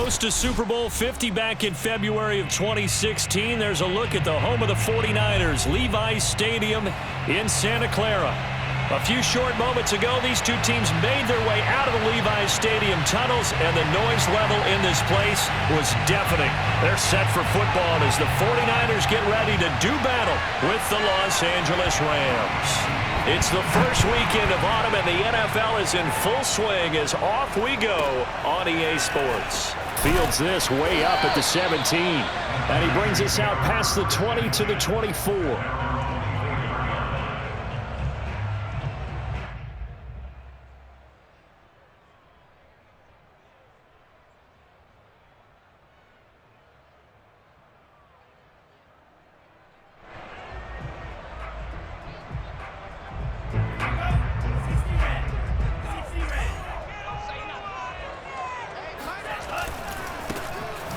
Host to Super Bowl 50 back in February of 2016. There's a look at the home of the 49ers, Levi's Stadium in Santa Clara. A few short moments ago, these two teams made their way out of the Levi's Stadium tunnels, and the noise level in this place was deafening. They're set for football as the 49ers get ready to do battle with the Los Angeles Rams. It's the first weekend of autumn, and the NFL is in full swing as off we go on EA Sports. Fields this way up at the 17, and he brings us out past the 20 to the 24.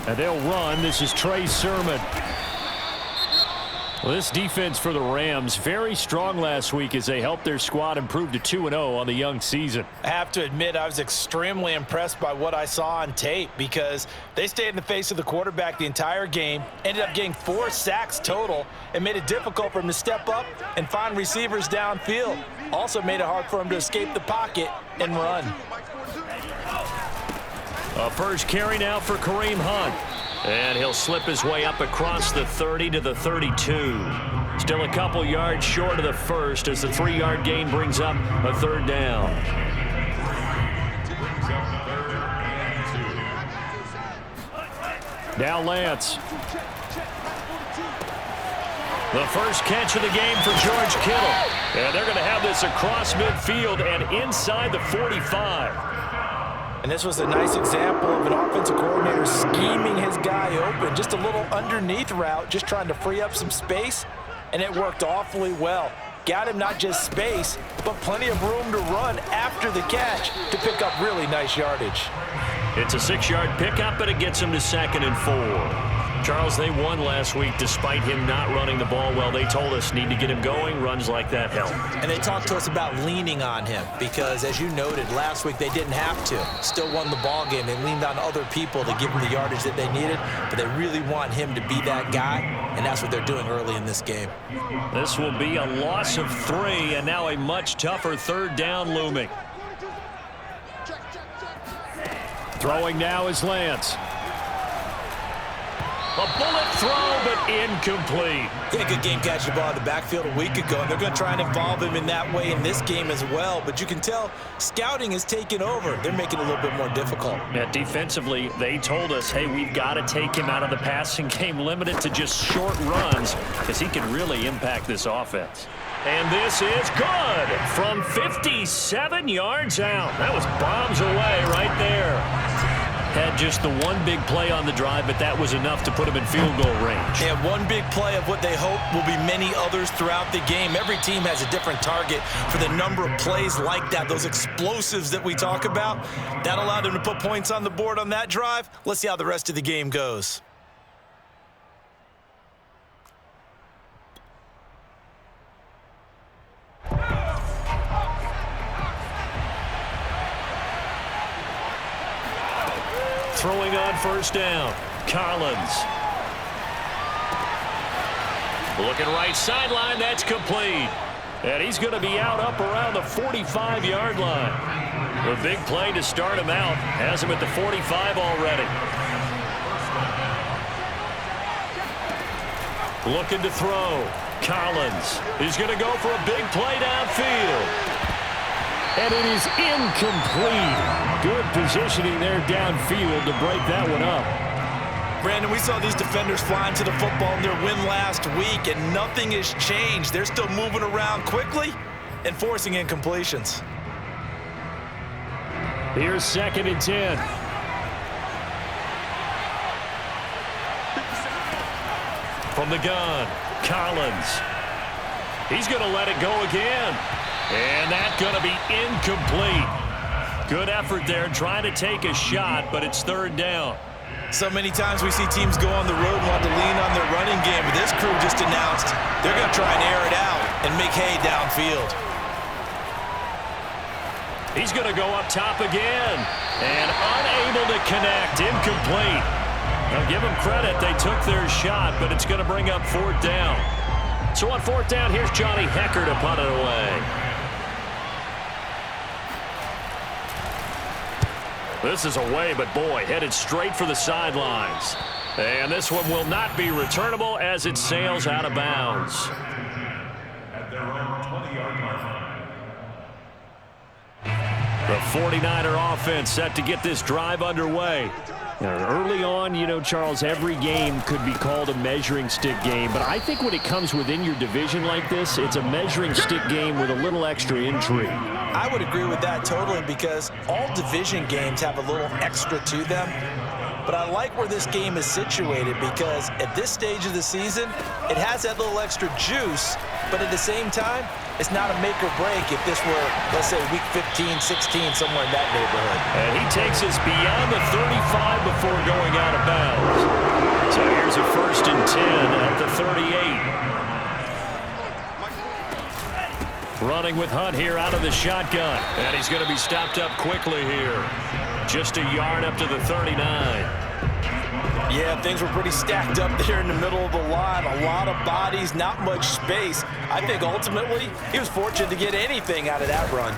And they'll run. This is Trey Sermon. Well, this defense for the Rams, very strong last week as they helped their squad improve to 2-0 on the young season. I have to admit, I was extremely impressed by what I saw on tape because they stayed in the face of the quarterback the entire game, ended up getting 4 sacks total, and made it difficult for him to step up and find receivers downfield. Also made it hard for him to escape the pocket and run. A first carry now for Kareem Hunt. And he'll slip his way up across the 30 to the 32. Still a couple yards short of the first as the 3-yard gain brings up a third down. Now Lance. The first catch of the game for George Kittle. And they're going to have this across midfield and inside the 45. And this was a nice example of an offensive coordinator scheming his guy open. Just a little underneath route, just trying to free up some space, and it worked awfully well. Got him not just space, but plenty of room to run after the catch to pick up really nice yardage. It's a 6-yard pickup, and it gets him to 2nd and 4. Charles, they won last week despite him not running the ball well. They told us need to get him going. Runs like that help. And they talked to us about leaning on him because, as you noted, last week they didn't have to. Still won the ball game. They leaned on other people to give him the yardage that they needed, but they really want him to be that guy, and that's what they're doing early in this game. This will be a loss of 3, and now a much tougher third down looming. Throwing now is Lance. A bullet throw, but incomplete. Yeah, good game catching the ball in the backfield a week ago, and they're going to try and involve him in that way in this game as well. But you can tell scouting is taking over. They're making it a little bit more difficult. Yeah, defensively, they told us, hey, we've got to take him out of the passing game, limited to just short runs, because he can really impact this offense. And this is good from 57 yards out. That was bombs away right there. Had just the one big play on the drive, but that was enough to put him in field goal range. Yeah, one big play of what they hope will be many others throughout the game. Every team has a different target for the number of plays like that, those explosives that we talk about. That allowed them to put points on the board on that drive. Let's see how the rest of the game goes. Throwing on first down, Collins. Looking right sideline, that's complete. And he's going to be out up around the 45-yard line. A big play to start him out. Has him at the 45 already. Looking to throw, Collins. He's going to go for a big play downfield. And it is incomplete. Good positioning there downfield to break that one up. Brandon, we saw these defenders flying to the football in their win last week, and nothing has changed. They're still moving around quickly and forcing incompletions. Here's 2nd and 10. From the gun, Collins. He's going to let it go again. And that's going to be incomplete. Good effort there trying to take a shot, but it's 3rd down. So many times we see teams go on the road and want to lean on their running game, but this crew just announced they're going to try and air it out and make hay downfield. He's going to go up top again. And unable to connect. Incomplete. Now give them credit. They took their shot, but it's going to bring up 4th down. So on 4th down, here's Johnny Hekker to punt it away. This is away, but boy, headed straight for the sidelines. And this one will not be returnable as it sails out of bounds. At their own 20-yard line. The 49er offense set to get this drive underway. Early on, you know, Charles, every game could be called a measuring stick game, but I think when it comes within your division like this, it's a measuring stick game with a little extra intrigue. I would agree with that totally because all division games have a little extra to them. But I like where this game is situated because at this stage of the season, it has that little extra juice, but at the same time, it's not a make or break if this were, let's say, week 15, 16, somewhere in that neighborhood. And he takes us beyond the 35 before going out of bounds. So here's a 1st and 10 at the 38. Running with Hunt here out of the shotgun. And he's going to be stopped up quickly here. Just a yard up to the 39. Yeah, things were pretty stacked up there in the middle of the line. A lot of bodies, not much space. I think ultimately he was fortunate to get anything out of that run.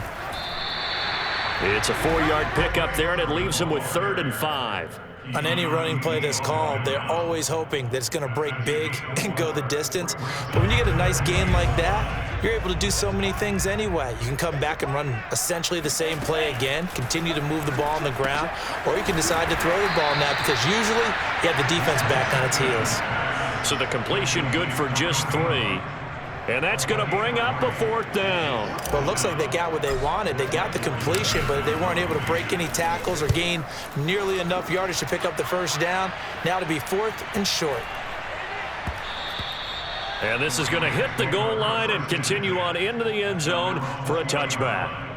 It's a 4-yard pickup there, and it leaves him with 3rd and 5. On any running play that's called, they're always hoping that it's going to break big and go the distance. But when you get a nice gain like that, you're able to do so many things anyway. You can come back and run essentially the same play again, continue to move the ball on the ground, or you can decide to throw the ball now because usually you have the defense back on its heels. So the completion good for just 3. And that's going to bring up a 4th down. Well, it looks like they got what they wanted. They got the completion, but they weren't able to break any tackles or gain nearly enough yardage to pick up the 1st down. Now to be 4th and short. And this is going to hit the goal line and continue on into the end zone for a touchback.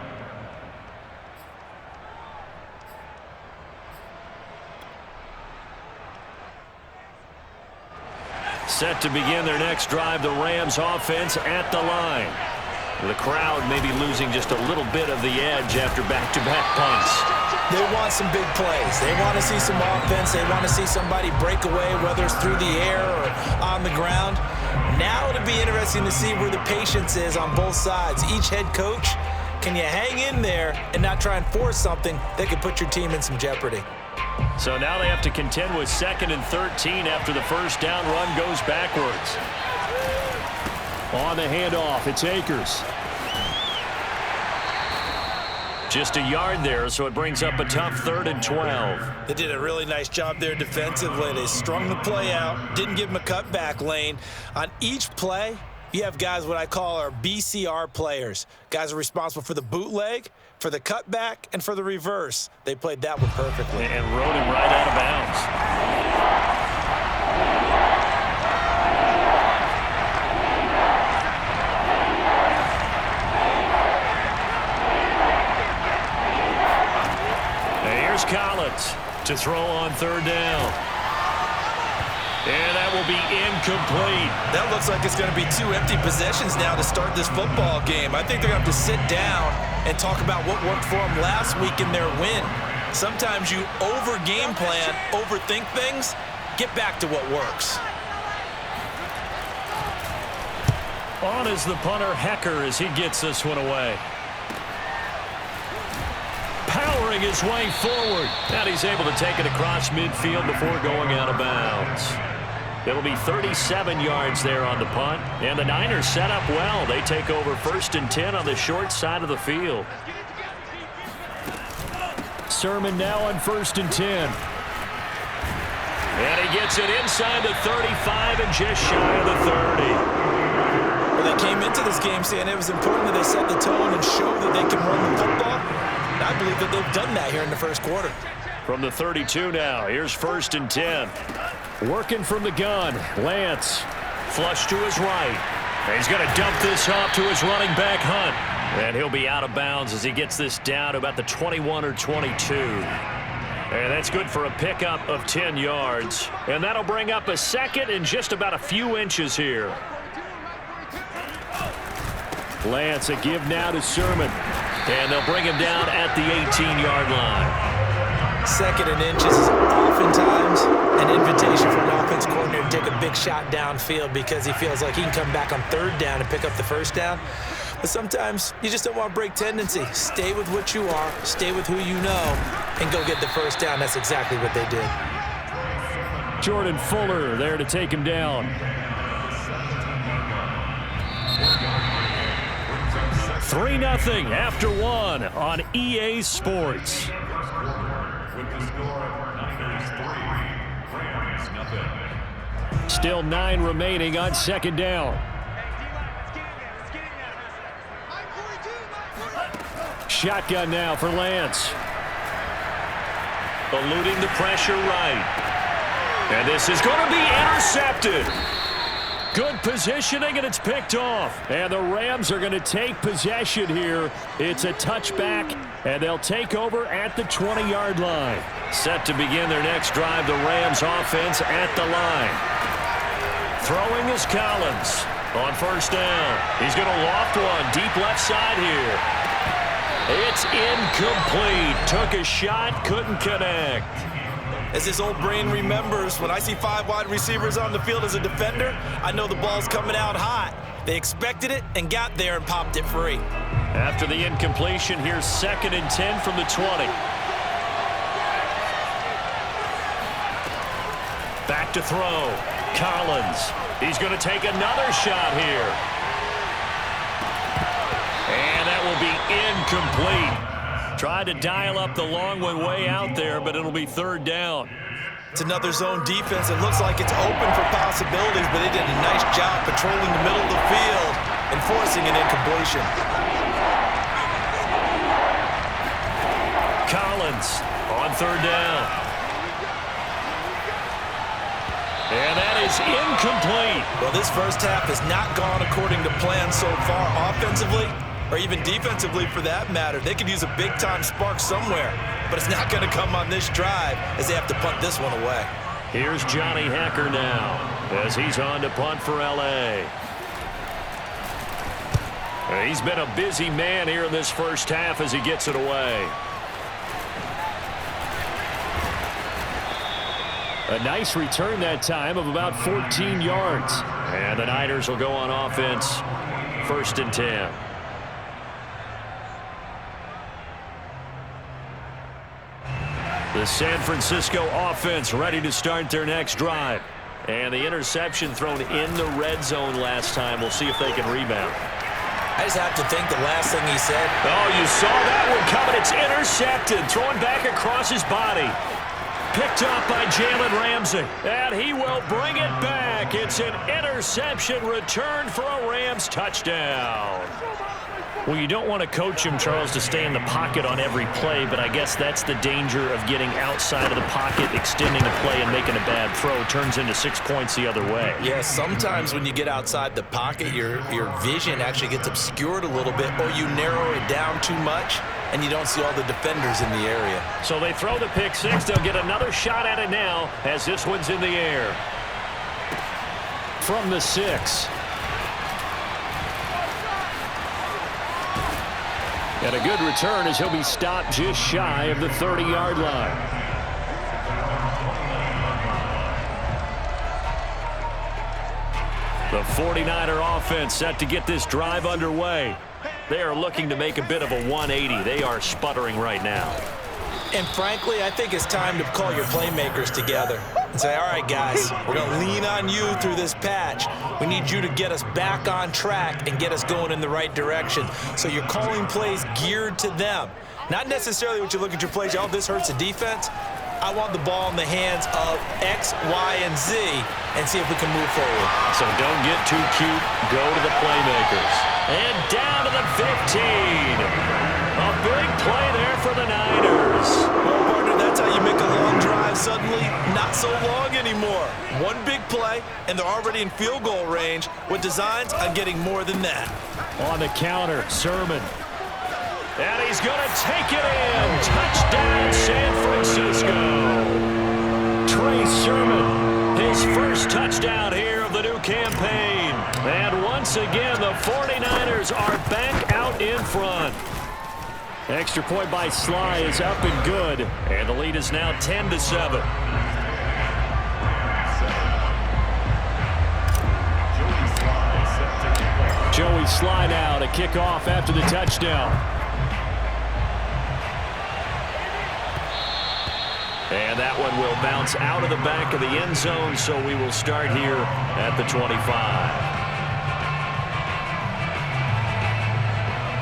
Set to begin their next drive, the Rams offense at the line. The crowd may be losing just a little bit of the edge after back-to-back punts. They want some big plays. They want to see some offense. They want to see somebody break away, whether it's through the air or on the ground. Now it'll be interesting to see where the patience is on both sides. Each head coach, can you hang in there and not try and force something that could put your team in some jeopardy? So now they have to contend with 2nd and 13 after the 1st down run goes backwards. On the handoff, it's Akers. Just a yard there, so it brings up a tough 3rd and 12. They did a really nice job there defensively. They strung the play out, didn't give them a cutback lane. On each play, you have guys what I call our BCR players. Guys are responsible for the bootleg, for the cutback, and for the reverse. They played that one perfectly. And rode him right out of bounds. Here's Collins to throw on 3rd down. And that will be incomplete. That looks like it's going to be 2 empty possessions now to start this football game. I think they're going to have to sit down and talk about what worked for them last week in their win. Sometimes you over-game plan, overthink things, get back to what works. On is the punter, Hekker, as he gets this one away. Powering his way forward. And he's able to take it across midfield before going out of bounds. It'll be 37 yards there on the punt. And the Niners set up well. They take over 1st and 10 on the short side of the field. Sermon now on 1st and 10. And he gets it inside the 35 and just shy of the 30. Well, they came into this game saying it was important that they set the tone and show that they can run the football. And I believe that they've done that here in the 1st quarter. From the 32 now, here's 1st and 10. Working from the gun, Lance. Flush to his right. And he's going to dump this off to his running back, Hunt. And he'll be out of bounds as he gets this down to about the 21 or 22. And that's good for a pickup of 10 yards. And that'll bring up a 2nd and just about a few inches here. Lance, a give now to Sermon. And they'll bring him down at the 18-yard line. 2nd and inches is oftentimes an invitation for an offense coordinator to take a big shot downfield because he feels like he can come back on 3rd down and pick up the 1st down. But sometimes you just don't want to break tendency. Stay with what you are, stay with who you know, and go get the 1st down. That's exactly what they did. Jordan Fuller there to take him down. 3-0 after 1 on EA Sports. With the score, Niners 3, Rams 0. Still 9 remaining on 2nd down. Shotgun now for Lance. Eluding the pressure right. And this is going to be intercepted. Good positioning, and it's picked off. And the Rams are going to take possession here. It's a touchback, and they'll take over at the 20-yard line. Set to begin their next drive, the Rams offense at the line. Throwing is Collins on 1st down. He's going to loft one deep left side here. It's incomplete. Took a shot, couldn't connect. As his old brain remembers, when I see 5 wide receivers on the field as a defender, I know the ball's coming out hot. They expected it and got there and popped it free. After the incompletion, here's 2nd and 10 from the 20. Back to throw. Collins. He's going to take another shot here. And that will be incomplete. Tried to dial up the long one way out there, but it'll be 3rd down. It's another zone defense. It looks like it's open for possibilities, but they did a nice job patrolling the middle of the field and forcing an incompletion. Collins on 3rd down. And that is incomplete. Well, this first half has not gone according to plan so far offensively, or even defensively for that matter. They could use a big-time spark somewhere, but it's not going to come on this drive as they have to punt this one away. Here's Johnny Hacker now as he's on to punt for L.A. He's been a busy man here in this first half as he gets it away. A nice return that time of about 14 yards. And the Niners will go on offense, 1st and 10. The San Francisco offense ready to start their next drive. And the interception thrown in the red zone last time. We'll see if they can rebound. I just have to think the last thing he said. Oh, you saw that one coming. It's intercepted. Throwing back across his body. Picked up by Jalen Ramsey. And he will bring it back. It's an interception return for a Rams touchdown. Well, you don't want to coach him, Charles, to stay in the pocket on every play, but I guess that's the danger of getting outside of the pocket, extending a play, and making a bad throw. It turns into 6 points the other way. Yeah, sometimes when you get outside the pocket, your vision actually gets obscured a little bit, or you narrow it down too much, and you don't see all the defenders in the area. So they throw the pick six. They'll get another shot at it now as this one's in the air. From the 6. And a good return as he'll be stopped just shy of the 30-yard line. The 49er offense set to get this drive underway. They are looking to make a bit of a 180. They are sputtering right now. And frankly, I think it's time to call your playmakers together and say, all right, guys, we're going to lean on you through this patch. We need you to get us back on track and get us going in the right direction. So you're calling plays geared to them. Not necessarily what you look at your plays, oh, this hurts the defense. I want the ball in the hands of X, Y, and Z and see if we can move forward. So don't get too cute. Go to the playmakers. And down to the 15. A big play there for the Niners. Well, partner, that's how you make a long drive suddenly not so long anymore. One big play, and they're already in field goal range with designs on getting more than that. On the counter, Sermon. And he's going to take it in. Touchdown, San Francisco. Trey Sermon, his first touchdown here of the new campaign. And once again, the 49ers are back out in front. Extra point by Sly is up and good. And the lead is now 10-7. Joey Sly now to kick off after the touchdown. And that one will bounce out of the back of the end zone, so we will start here at the 25.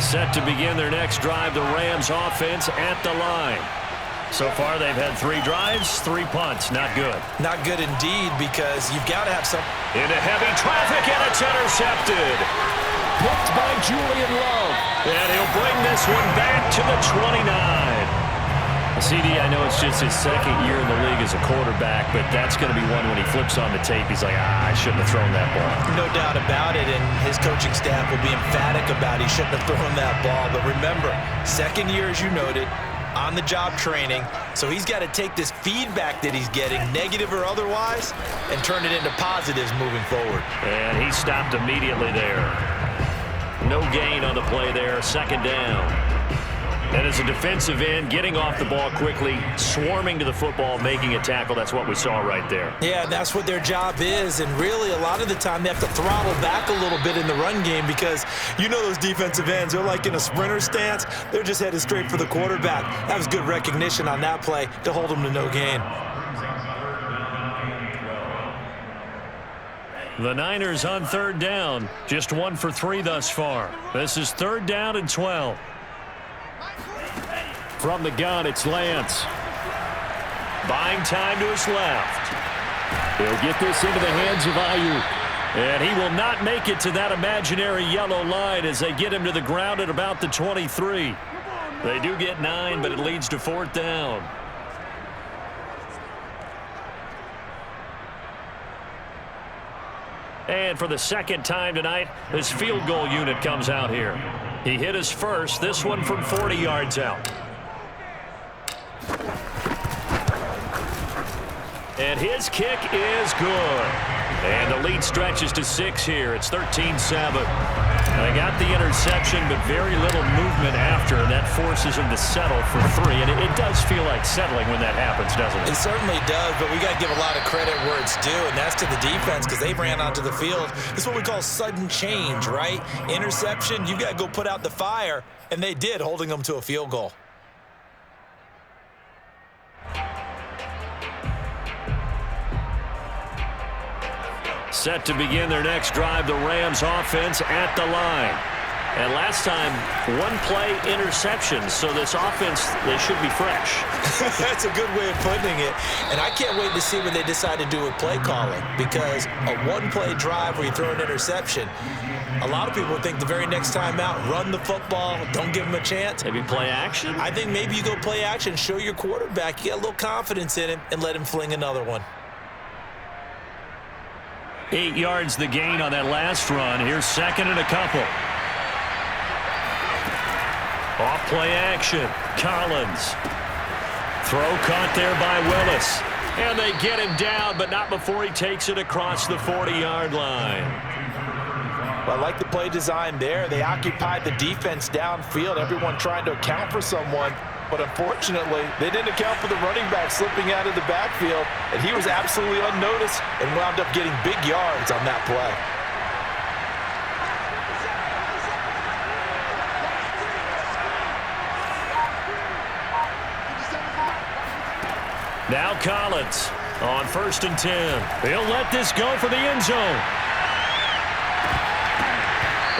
Set to begin their next drive, the Rams offense at the line. So far, they've had 3 drives, 3 punts. Not good. Not good indeed, because you've got to have some... Into heavy traffic, and it's intercepted. Picked by Julian Love. And he'll bring this one back to the 29. CD, I know it's just his second year in the league as a quarterback, but that's going to be one when he flips on the tape. He's like, I shouldn't have thrown that ball. No doubt about it, and his coaching staff will be emphatic about he shouldn't have thrown that ball. But remember, second year, as you noted, on-the-job training, so he's got to take this feedback that he's getting, negative or otherwise, and turn it into positives moving forward. And he stopped immediately there. No gain on the play there, second down. And as a defensive end, getting off the ball quickly, swarming to the football, making a tackle, that's what we saw right there. Yeah, that's what their job is, and really a lot of the time they have to throttle back a little bit in the run game because you know those defensive ends, they're like in a sprinter stance. They're just headed straight for the quarterback. That was good recognition on that play to hold them to no gain. The Niners on third down, just 1 for 3 thus far. This is 3rd down and 12. From the gun, it's Lance. Buying time to his left. He'll get this into the hands of Ayuk. And he will not make it to that imaginary yellow line as they get him to the ground at about the 23. They do get 9, but it leads to 4th down. And for the second time tonight, this field goal unit comes out here. He hit his first, this one from 40 yards out. And his kick is good. And the lead stretches to 6 here. It's 13-7. They got the interception, but very little movement after, and that forces them to settle for 3. And it does feel like settling when that happens, doesn't it? It certainly does, but we got to give a lot of credit where it's due, and that's to the defense because they ran onto the field. This is what we call sudden change, right? Interception, you got to go put out the fire, and they did, holding them to a field goal. Set to begin their next drive, the Rams offense at the line. And last time, 1-play interception, so this offense, they should be fresh. That's a good way of putting it. And I can't wait to see what they decide to do with play calling, because a 1-play drive where you throw an interception, a lot of people think the very next time out, run the football, don't give them a chance. Maybe play action? I think maybe you go play action, show your quarterback, you get a little confidence in him, and let him fling another one. 8 yards the gain on that last run. Here's 2nd and a couple. Off play action. Collins. Throw caught there by Willis. And they get him down, but not before he takes it across the 40-yard line. Well, I like the play design there. They occupied the defense downfield, everyone trying to account for someone. But unfortunately, they didn't account for the running back slipping out of the backfield, and he was absolutely unnoticed and wound up getting big yards on that play. Now Collins on 1st and 10. He'll let this go for the end zone.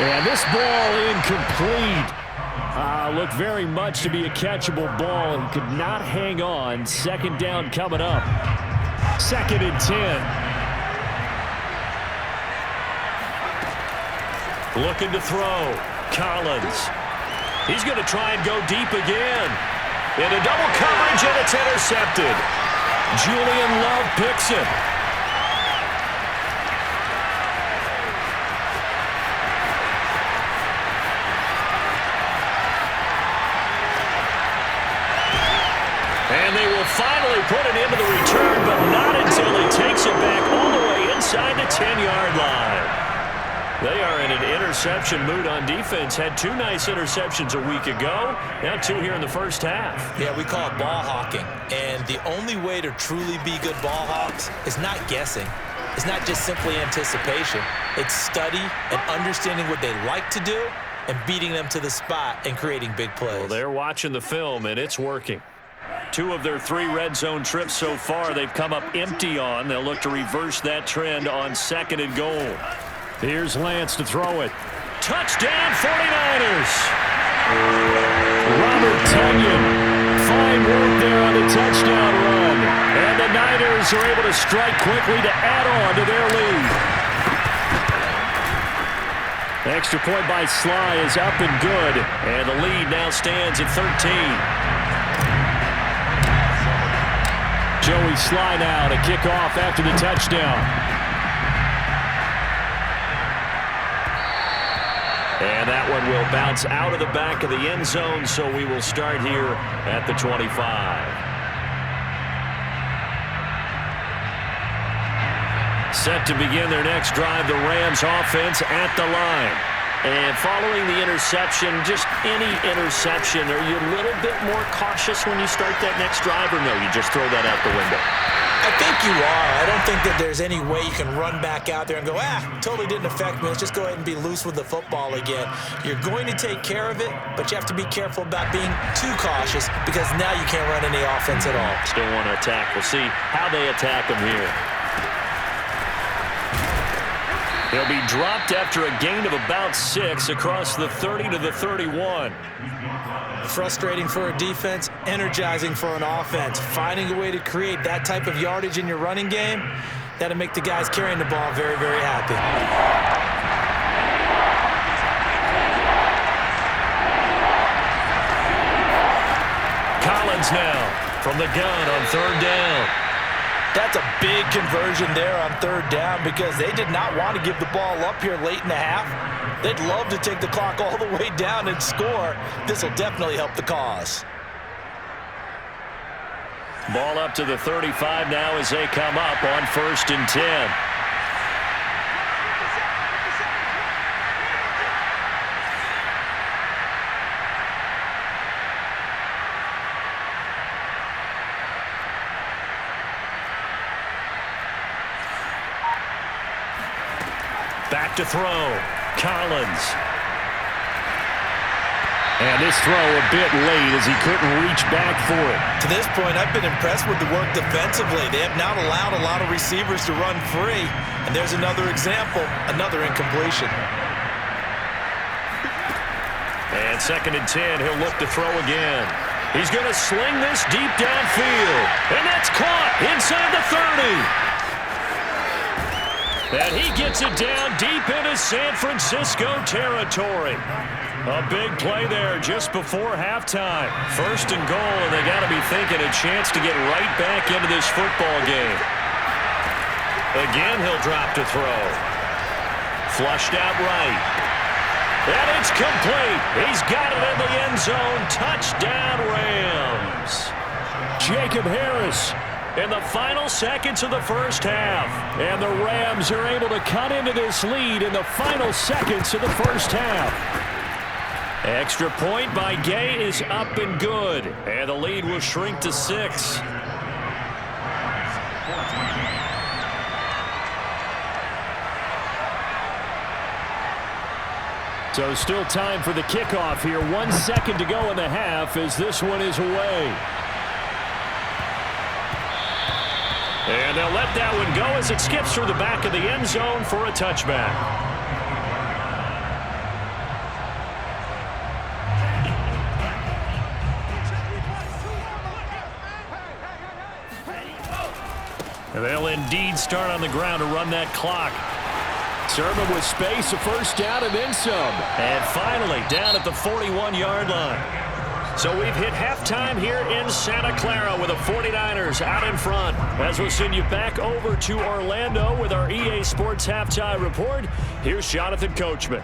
And this ball incomplete. Looked very much to be a catchable ball and could not hang on. 2nd down coming up. 2nd and 10. Looking to throw. Collins. He's going to try and go deep again. Into double coverage, and it's intercepted. Julian Love picks it. And they will finally put it into the return, but not until he takes it back all the way inside the 10-yard line. They are in an interception mood on defense. Had 2 nice interceptions a week ago. Now 2 here in the first half. Yeah, we call it ball hawking. And the only way to truly be good ball hawks is not guessing. It's not just simply anticipation. It's study and understanding what they like to do and beating them to the spot and creating big plays. Well, they're watching the film, and it's working. 2 of their 3 red zone trips so far they've come up empty on. They'll look to reverse that trend on 2nd and goal. Here's Lance to throw it. Touchdown, 49ers! Robert Tonyan, fine work there on the touchdown run. And the Niners are able to strike quickly to add on to their lead. Extra point by Sly is up and good. And the lead now stands at 13. Joey Sly now to kick off after the touchdown. And that one will bounce out of the back of the end zone, so we will start here at the 25. Set to begin their next drive, the Rams offense at the line. And following the interception, just any interception, are you a little bit more cautious when you start that next drive, or no, you just throw that out the window? I think you are. I don't think that there's any way you can run back out there and go, totally didn't affect me. Let's just go ahead and be loose with the football again. You're going to take care of it, but you have to be careful about being too cautious because now you can't run any offense at all. Still want to attack. We'll see how they attack him here. He'll be dropped after a gain of about 6 across the 30 to the 31. Frustrating for a defense, energizing for an offense. Finding a way to create that type of yardage in your running game, that'll make the guys carrying the ball very, very happy. Collins now from the gun on 3rd down. That's a big conversion there on 3rd down because they did not want to give the ball up here late in the half. They'd love to take the clock all the way down and score. This will definitely help the cause. Ball up to the 35 now as they come up on 1st and 10. Back to throw. Collins. And this throw a bit late as he couldn't reach back for it. To this point, I've been impressed with the work defensively. They have not allowed a lot of receivers to run free. And there's another example, another incompletion. And 2nd and 10, he'll look to throw again. He's going to sling this deep downfield. And that's caught inside the 30. And he gets it down deep into San Francisco territory. A big play there just before halftime. 1st and goal, and they got to be thinking a chance to get right back into this football game. Again, he'll drop to throw. Flushed out right. And it's complete. He's got it in the end zone. Touchdown, Rams. Jacob Harris in the final seconds of the first half. And the Rams are able to cut into this lead in the final seconds of the first half. Extra point by Gay is up and good. And the lead will shrink to 6. So still time for the kickoff here. 1 second to go in the half as this one is away. And they'll let that one go as it skips through the back of the end zone for a touchback. And they'll indeed start on the ground to run that clock. Sermon with space, a 1st down and then some. And finally down at the 41-yard line. So we've hit halftime here in Santa Clara with the 49ers out in front. As we'll send you back over to Orlando with our EA Sports Halftime Report, here's Jonathan Coachman.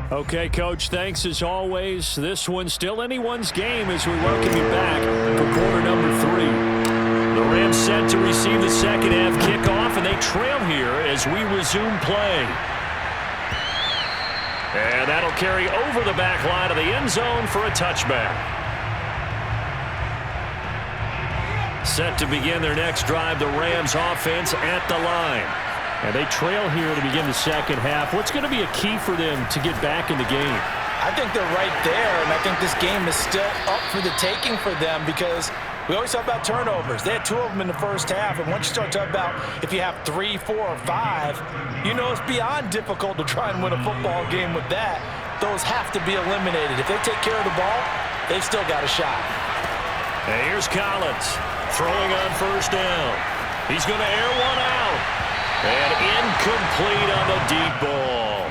Okay, Coach, thanks as always. This one's still anyone's game as we welcome you back for quarter number 3. The Rams set to receive the second half kickoff, and they trail here as we resume play. And that'll carry over the back line of the end zone for a touchback. Set to begin their next drive, the Rams offense at the line. And they trail here to begin the second half. What's going to be a key for them to get back in the game? I think they're right there, and I think this game is still up for the taking for them because we always talk about turnovers. They had 2 of them in the first half, and once you start talking about if you have 3, 4, or 5, you know it's beyond difficult to try and win a football game with that. Those have to be eliminated. If they take care of the ball, they've still got a shot. And here's Collins throwing on first down. He's going to air one out. And incomplete on the deep ball.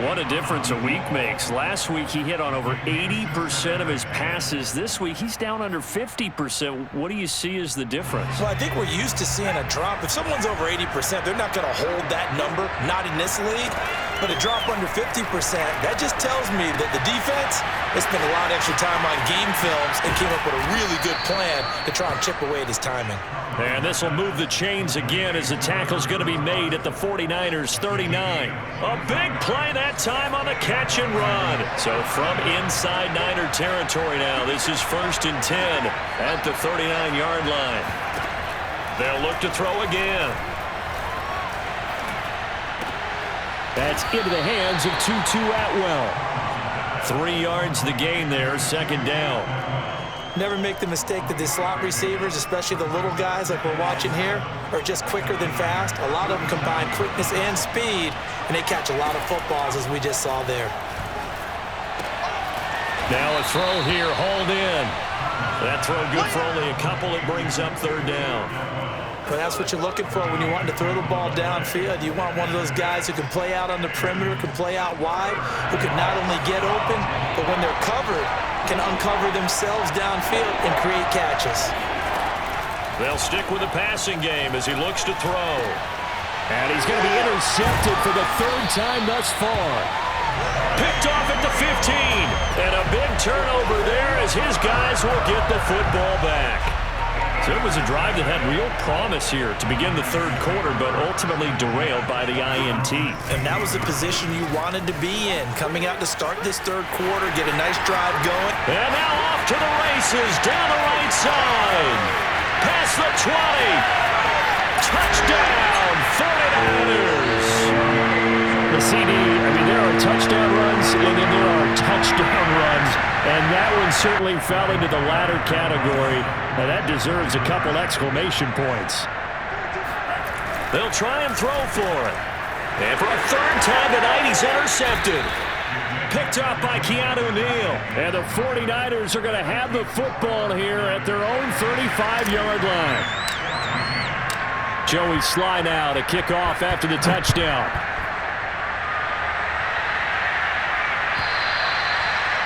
What a difference a week makes. Last week he hit on over 80% of his passes. This week he's down under 50%. What do you see as the difference? Well, I think we're used to seeing a drop. If someone's over 80%, they're not going to hold that number, not in this league. But a drop under 50%, that just tells me that the defense has spent a lot of extra time on game films and came up with a really good plan to try and chip away at his timing. And this will move the chains again as the tackle's going to be made at the 49ers 39. A big play that time on the catch and run. So from inside Niner territory now, this is 1st and 10 at the 39-yard line. They'll look to throw again. That's into the hands of Tutu Atwell. 3 yards the gain there, 2nd down. Never make the mistake that the slot receivers, especially the little guys like we're watching here, are just quicker than fast. A lot of them combine quickness and speed, and they catch a lot of footballs, as we just saw there. Now a throw here, hauled in. That throw good for only a couple. It brings up 3rd down. But that's what you're looking for when you want to throw the ball downfield. You want one of those guys who can play out on the perimeter, can play out wide, who can not only get open, but when they're covered, can uncover themselves downfield and create catches. They'll stick with the passing game as he looks to throw. And he's going to be intercepted for the 3rd time thus far. Picked off at the 15. And a big turnover there as his guys will get the football back. So it was a drive that had real promise here to begin the 3rd quarter, but ultimately derailed by the INT. And that was the position you wanted to be in, coming out to start this 3rd quarter, get a nice drive going. And now off to the races, down the right side. Past the 20. Touchdown, 49ers. The CD, there are touchdown runs, and then there are touchdown runs. And that one certainly fell into the latter category. Now that deserves a couple exclamation points. They'll try and throw for it. And for a 3rd time tonight, he's intercepted. Picked up by Keanu Neal. And the 49ers are going to have the football here at their own 35-yard line. Joey Sly now to kick off after the touchdown.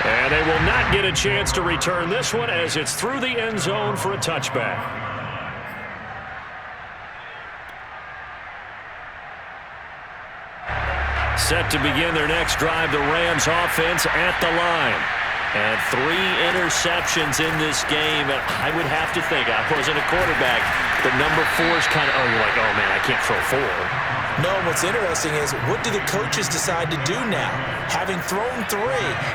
And they will not get a chance to return this one as it's through the end zone for a touchback. Set to begin their next drive, the Rams offense at the line. And 3 interceptions in this game. And I would have to think, I wasn't a quarterback, but number 4 is kind of, you're like, oh man, I can't throw 4. No, what's interesting is what do the coaches decide to do now? Having thrown 3,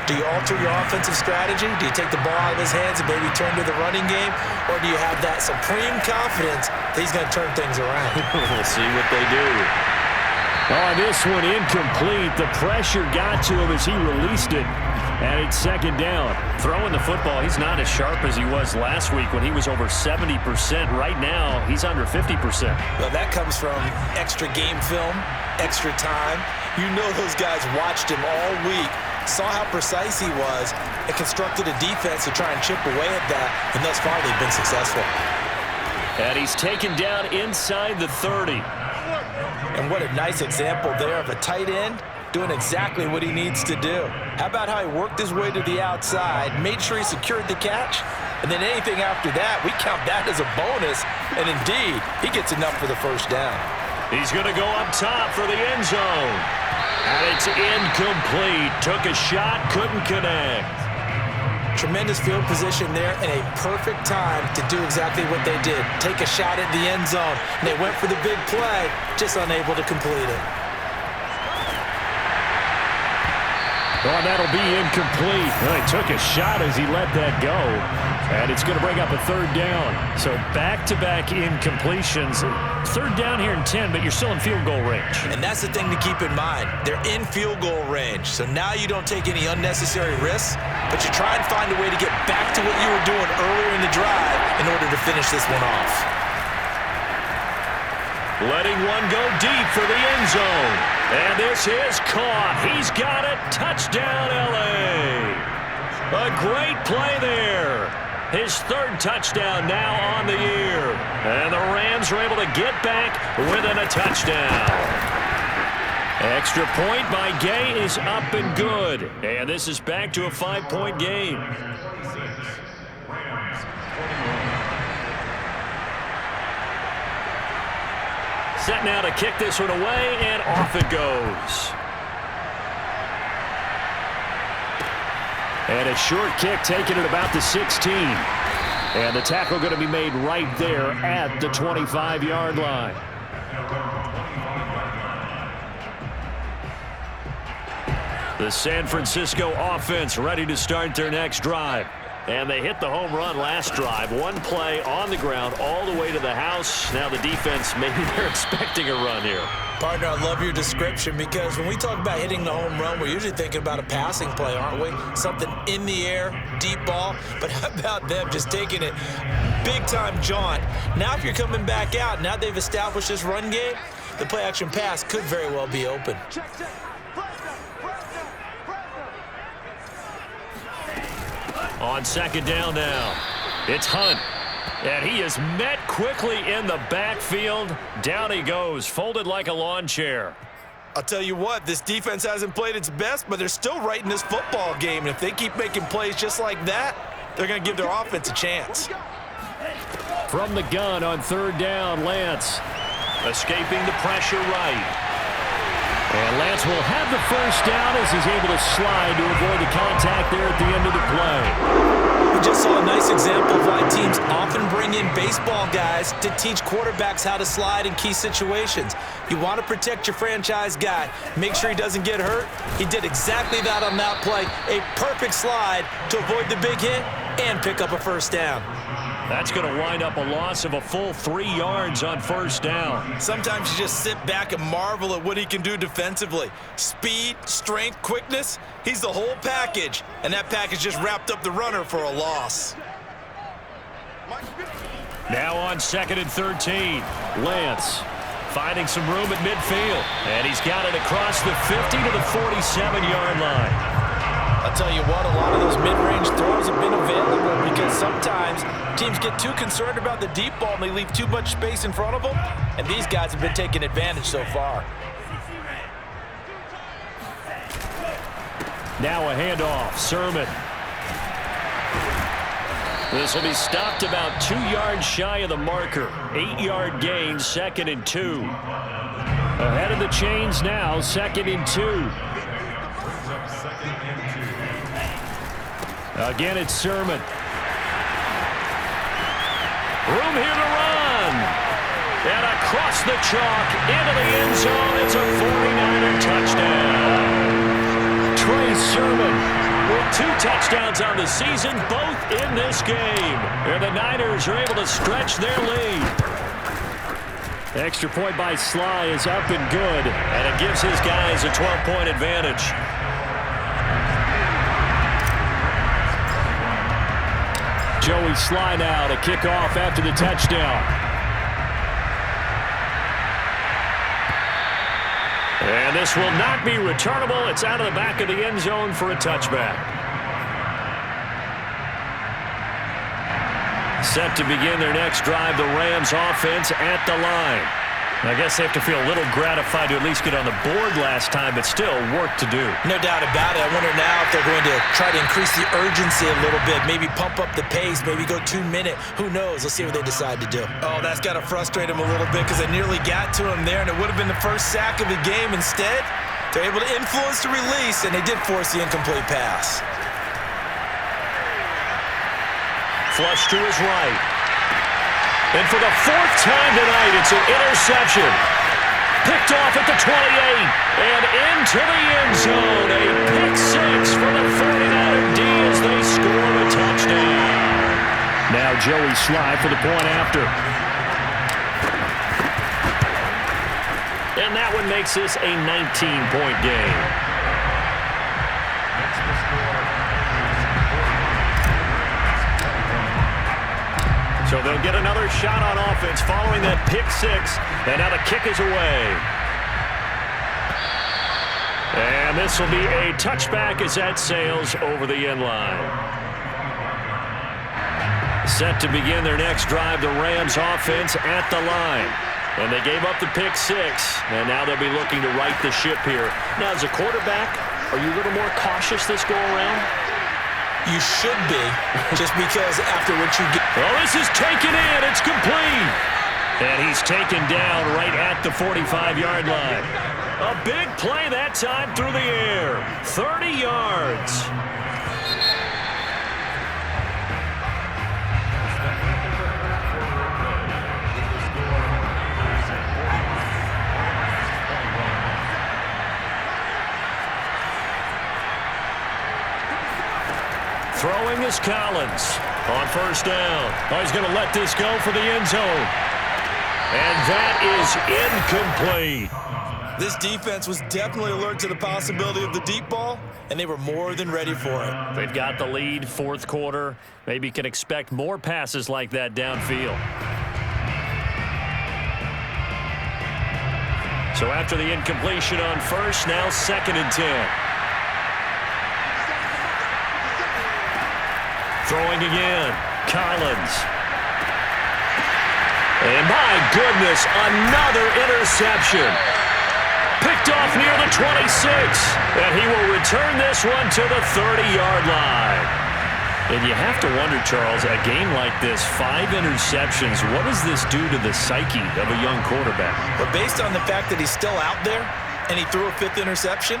do you alter your offensive strategy? Do you take the ball out of his hands and maybe turn to the running game? Or do you have that supreme confidence that he's going to turn things around? We'll see what they do. Oh, this one incomplete. The pressure got to him as he released it. And it's 2nd down. Throwing the football, he's not as sharp as he was last week when he was over 70%. Right now, he's under 50%. Well, that comes from extra game film, extra time. You know those guys watched him all week, saw how precise he was, and constructed a defense to try and chip away at that. And thus far, they've been successful. And he's taken down inside the 30. And what a nice example there of a tight end doing exactly what he needs to do. How about how he worked his way to the outside, made sure he secured the catch, and then anything after that, we count that as a bonus, and indeed, he gets enough for the 1st down. He's going to go up top for the end zone. And it's incomplete. Took a shot, couldn't connect. Tremendous field position there and a perfect time to do exactly what they did. Take a shot at the end zone. And they went for the big play, just unable to complete it. Oh, that'll be incomplete. Well, he took a shot as he let that go. And it's going to bring up a third down. So back-to-back incompletions. Third down here in 10, but you're still in field goal range. And that's the thing to keep in mind. They're in field goal range. So now you don't take any unnecessary risks, but you try and find a way to get back to what you were doing earlier in the drive in order to finish this one off. Letting one go deep for the end zone. And this is caught. He's got it. Touchdown, L.A. A great play there. His third touchdown now on the year. And the Rams are able to get back within a touchdown. Extra point by Gay is up and good. And this is back to a 5-point game. Set now to kick this one away, and off it goes. And a short kick taken at about the 16. And the tackle going to be made right there at the 25-yard line. The San Francisco offense ready to start their next drive. And they hit the home run last drive. One play on the ground all the way to the house. Now the defense, maybe they're expecting a run here. Partner, I love your description because when we talk about hitting the home run, we're usually thinking about a passing play, aren't we? Something in the air, deep ball. But how about them just taking it big-time jaunt? Now if you're coming back out, now they've established this run game, the play-action pass could very well be open. On second down now, it's Hunt. And he is met quickly in the backfield. Down he goes, folded like a lawn chair. I'll tell you what, this defense hasn't played its best, but they're still right in this football game. And if they keep making plays just like that, they're going to give their offense a chance. From the gun on third down, Lance. Escaping the pressure right. And Lance will have the first down as he's able to slide to avoid the contact there at the end of the play. We just saw a nice example of why teams often bring in baseball guys to teach quarterbacks how to slide in key situations. You want to protect your franchise guy. Make sure he doesn't get hurt. He did exactly that on that play. A perfect slide to avoid the big hit and pick up a first down. That's going to wind up a loss of a full 3 yards on first down. Sometimes you just sit back and marvel at what he can do defensively. Speed, strength, quickness, he's the whole package. And that package just wrapped up the runner for a loss. Now on second and 13, Lance finding some room at midfield. And he's got it across the 50 to the 47-yard line. I'll tell you what, a lot of those mid-range throws have been available because sometimes teams get too concerned about the deep ball and they leave too much space in front of them, and these guys have been taking advantage so far. Now a handoff, Sermon. This will be stopped about 2 yards shy of the marker. 8-yard gain, 2nd and 2. Ahead of the chains now, 2nd and 2. Again, it's Sermon. Room here to run. And across the chalk, into the end zone. It's a 49er touchdown. Trey Sermon with 2 touchdowns on the season, both in this game. And the Niners are able to stretch their lead. Extra point by Sly is up and good. And it gives his guys a 12-point advantage. Joey Sly now to kick off after the touchdown. And this will not be returnable. It's out of the back of the end zone for a touchback. Set to begin their next drive, the Rams offense at the line. I guess they have to feel a little gratified to at least get on the board last time, but still work to do. No doubt about it. I wonder now if they're going to try to increase the urgency a little bit, maybe pump up the pace, maybe go 2-minute. Who knows? Let's see what they decide to do. Oh, that's got to frustrate them a little bit because they nearly got to him there, and it would have been the first sack of the game. Instead, They're able to influence the release, and they did force the incomplete pass. Flush to his right. And for the fourth time tonight, it's an interception. Picked off at the 28 and into the end zone. A pick six for the 49er D as they score a touchdown. Now Joey Slye for the point after. And that one makes this a 19-point game. So they'll get another shot on offense following that pick six. And now the kick is away. And this will be a touchback as that sails over the end line. Set to begin their next drive, the Rams offense at the line. And they gave up the pick six. And now they'll be looking to right the ship here. Now, as a quarterback, are you a little more cautious this go-around? You should be, just because after what you get. Well, this is taken in. It's complete. And he's taken down right at the 45-yard line. A big play that time through the air. 30 yards. Throwing is Collins on first down. Oh, he's going to let this go for the end zone. And that is incomplete. This defense was definitely alert to the possibility of the deep ball, and they were more than ready for it. They've got the lead, fourth quarter. Maybe can expect more passes like that downfield. So after the incompletion on first, now 2nd and 10. Throwing again, Collins. And my goodness, another interception. Picked off near the 26. And he will return this one to the 30-yard line. And you have to wonder, Charles, a game like this, 5 interceptions, what does this do to the psyche of a young quarterback? But based on the fact that he's still out there and he threw a 5th interception,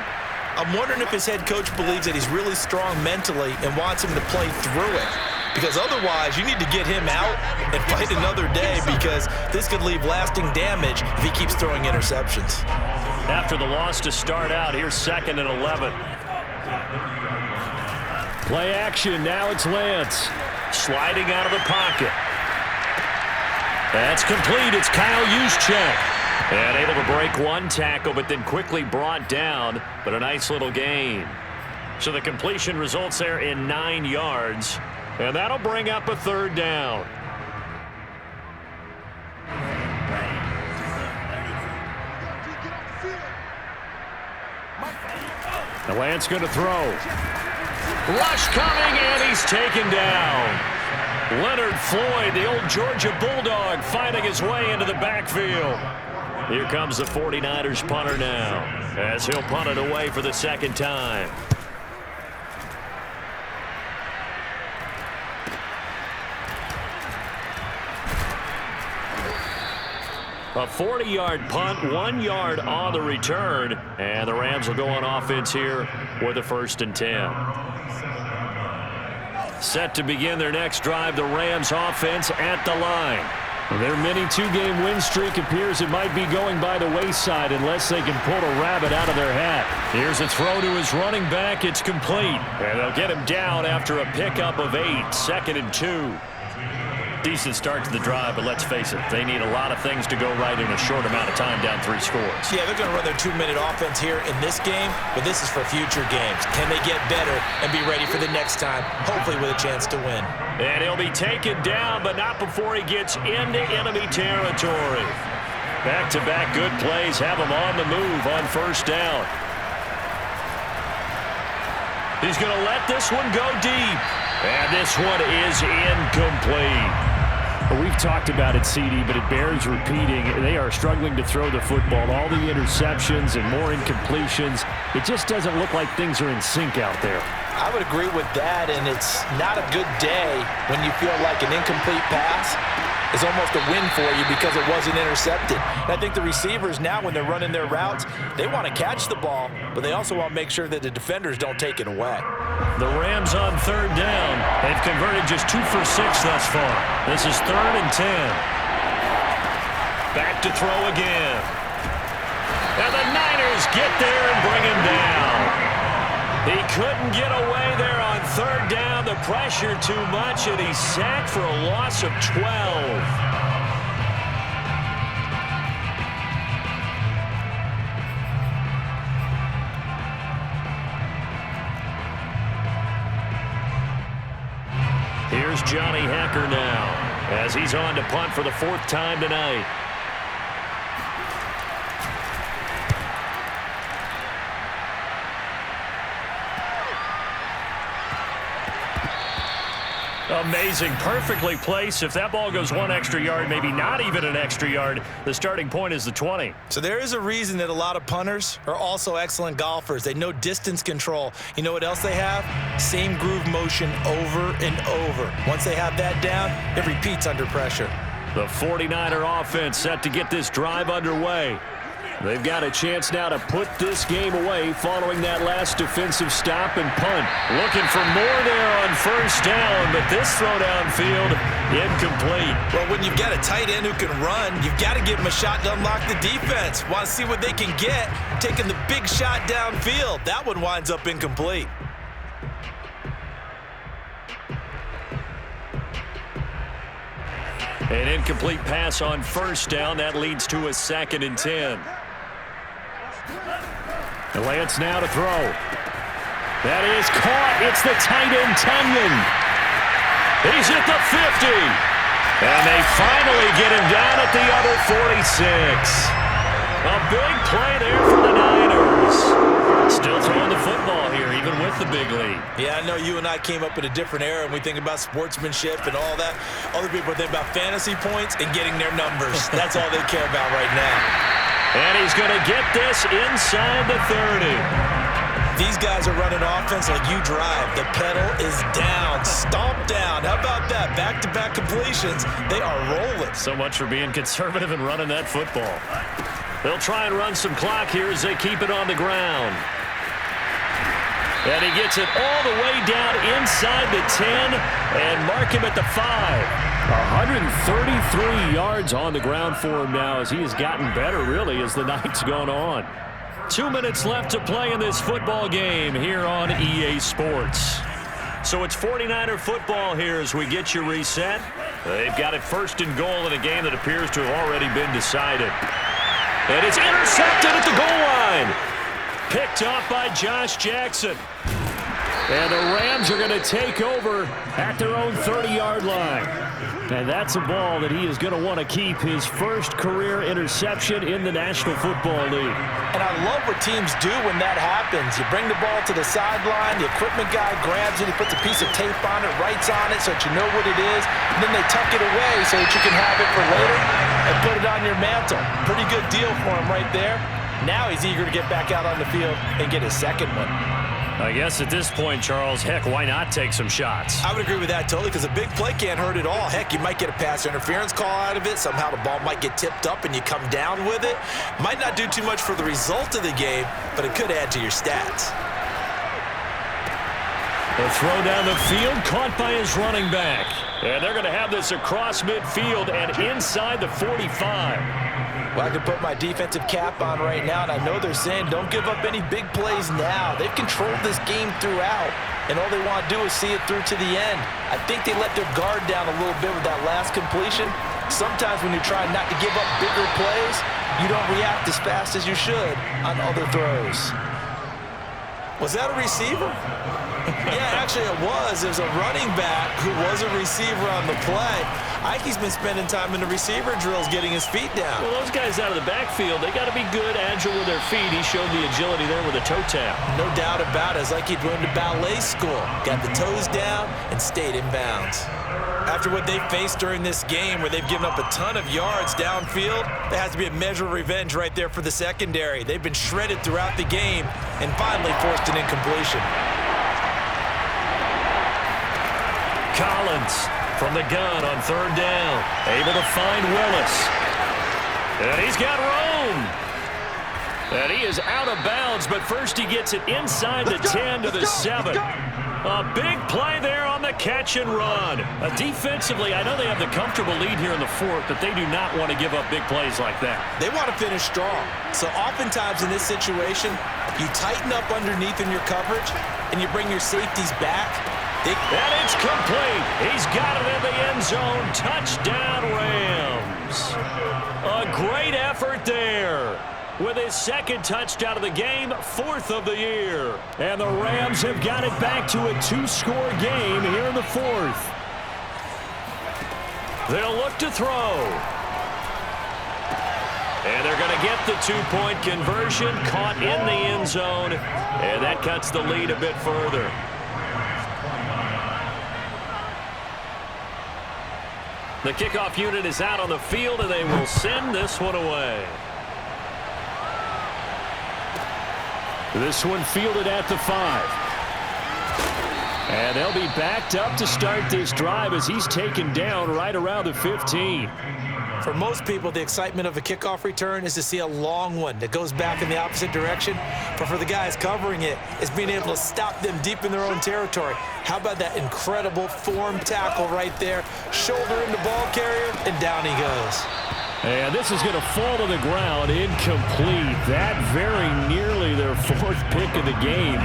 I'm wondering if his head coach believes that he's really strong mentally and wants him to play through it. Because otherwise, you need to get him out and fight another day, because this could leave lasting damage if he keeps throwing interceptions. After the loss to start out, here's 2nd and 11. Play action, now it's Lance. Sliding out of the pocket. That's complete, it's Kyle Juszczyk. And able to break one tackle, but then quickly brought down. But a nice little gain. So the completion results there in 9 yards. And that'll bring up a 3rd down. The Lance going to throw. Rush coming, and he's taken down. Leonard Floyd, the old Georgia Bulldog, finding his way into the backfield. Here comes the 49ers punter now, as he'll punt it away for the 2nd time. A 40-yard punt, 1 yard on the return, and the Rams will go on offense here with a 1st and 10. Set to begin their next drive, the Rams offense at the line. Their mini 2-game win streak appears it might be going by the wayside unless they can pull a rabbit out of their hat. Here's a throw to his running back. It's complete. And they'll get him down after a pickup of 8. 2nd and 2. Decent start to the drive, but let's face it, they need a lot of things to go right in a short amount of time, down 3 scores. Yeah, they're going to run their 2-minute offense here in this game, but this is for future games. Can they get better and be ready for the next time, hopefully with a chance to win? And he'll be taken down, but not before he gets into enemy territory. Back-to-back good plays have him on the move on 1st down. He's going to let this one go deep. And this one is incomplete. We've talked about it, CD, but it bears repeating. They are struggling to throw the football. All the interceptions and more incompletions. It just doesn't look like things are in sync out there. I would agree with that, and it's not a good day when you feel like an incomplete pass is almost a win for you because it wasn't intercepted. And I think the receivers now, when they're running their routes, they want to catch the ball, but they also want to make sure that the defenders don't take it away. The Rams on third down. They've converted just 2 for 6 thus far. This is 3rd and 10. Back to throw again. And the Niners get there and bring him down. He couldn't get away there on third down. The pressure too much, and he's sacked for a loss of 12. Here's Johnny Hacker now as he's on to punt for the 4th time tonight. Amazing, perfectly placed. If that ball goes 1 extra yard, maybe not even an extra yard, the starting point is the 20. So there is a reason that a lot of punters are also excellent golfers. They know distance control. You know what else they have? Same groove motion over and over. Once they have that down, it repeats under pressure. The 49er offense set to get this drive underway. They've got a chance now to put this game away following that last defensive stop and punt. Looking for more there on first down, but this throw downfield incomplete. Well, when you've got a tight end who can run, you've got to give him a shot to unlock the defense. Want to see what they can get, taking the big shot downfield. That one winds up incomplete. An incomplete pass on first down. That leads to a 2nd and 10. And Lance now to throw. That is caught. It's the tight end, Tunyon. He's at the 50. And they finally get him down at the other 46. A big play there for the Niners. Still throwing the football here, even with the big lead. Yeah, I know you and I came up in a different era, and we think about sportsmanship and all that. Other people think about fantasy points and getting their numbers. That's all they care about right now. And he's going to get this inside the 30. These guys are running offense like you drive. The pedal is down, stomp down. How about that? Back-to-back completions. They are rolling. So much for being conservative and running that football. They'll try and run some clock here as they keep it on the ground. And he gets it all the way down inside the 10 and mark him at the 5. 133 yards on the ground for him now as he has gotten better, really, as the night's gone on. 2 minutes left to play in this football game here on EA Sports. So it's 49er football here as we get you reset. They've got it 1st and goal in a game that appears to have already been decided. And it's intercepted at the goal line. Picked off by Josh Jackson. And the Rams are going to take over at their own 30-yard line. And that's a ball that he is going to want to keep, his first career interception in the National Football League. And I love what teams do when that happens. You bring the ball to the sideline, the equipment guy grabs it, he puts a piece of tape on it, writes on it so that you know what it is, and then they tuck it away so that you can have it for later and put it on your mantle. Pretty good deal for him right there. Now he's eager to get back out on the field and get his 2nd one. I guess at this point, Charles, heck, why not take some shots? I would agree with that totally because a big play can't hurt at all. Heck, you might get a pass interference call out of it. Somehow the ball might get tipped up and you come down with it. Might not do too much for the result of the game, but it could add to your stats. The throw down the field, caught by his running back. And they're going to have this across midfield and inside the 45. Well, I can put my defensive cap on right now, and I know they're saying don't give up any big plays now. They've controlled this game throughout, and all they want to do is see it through to the end. I think they let their guard down a little bit with that last completion. Sometimes when you're trying not to give up bigger plays, you don't react as fast as you should on other throws. Was that a receiver? Yeah, actually it was. There's a running back who was a receiver on the play. Ike's been spending time in the receiver drills getting his feet down. Well, those guys out of the backfield, they got to be good, agile with their feet. He showed the agility there with a toe tap. No doubt about it. It's like he'd went to ballet school. Got the toes down and stayed in bounds. After what they faced during this game where they've given up a ton of yards downfield, there has to be a measure of revenge right there for the secondary. They've been shredded throughout the game and finally forced an incompletion. Collins from the gun on third down. Able to find Willis. And he's got Rome. And he is out of bounds, but first he gets it inside the 10 to the 7. A big play there on the catch and run. Defensively, I know they have the comfortable lead here in the fourth, but they do not want to give up big plays like that. They want to finish strong. So oftentimes in this situation, you tighten up underneath in your coverage, and you bring your safeties back. And it's complete. He's got it in the end zone. Touchdown, Rams. A great effort there. With his second touchdown of the game, fourth of the year. And the Rams have got it back to a 2-score game here in the fourth. They'll look to throw. And they're going to get the 2-point conversion, caught in the end zone. And that cuts the lead a bit further. The kickoff unit is out on the field, and they will send this one away. This one fielded at the 5. And they'll be backed up to start this drive as he's taken down right around the 15. For most people, the excitement of a kickoff return is to see a long one that goes back in the opposite direction. But for the guys covering it, it's being able to stop them deep in their own territory. How about that incredible form tackle right there? Shoulder in the ball carrier, and down he goes. And this is going to fall to the ground, incomplete. That very nearly their fourth pick of the game.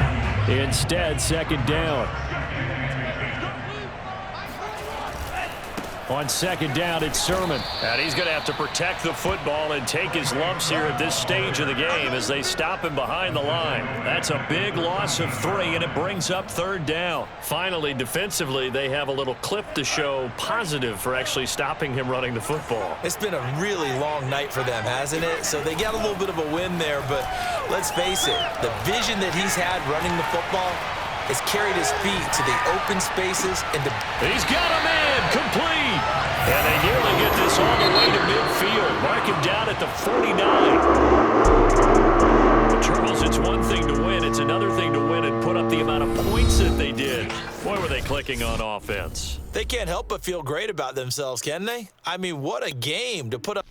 Instead, second down. On second down, it's Sermon. And he's going to have to protect the football and take his lumps here at this stage of the game as they stop him behind the line. That's a big loss of 3, and it brings up third down. Finally, defensively, they have a little clip to show positive for actually stopping him running the football. It's been a really long night for them, hasn't it? So they got a little bit of a win there, but let's face it, the vision that he's had running the football has carried his feet to the open spaces. He's got him in, complete. And they nearly get this all the way to midfield. Mark him down at the 49. Charles, it's one thing to win. It's another thing to win and put up the amount of points that they did. Boy, were they clicking on offense. They can't help but feel great about themselves, can they? I mean, what a game to put up.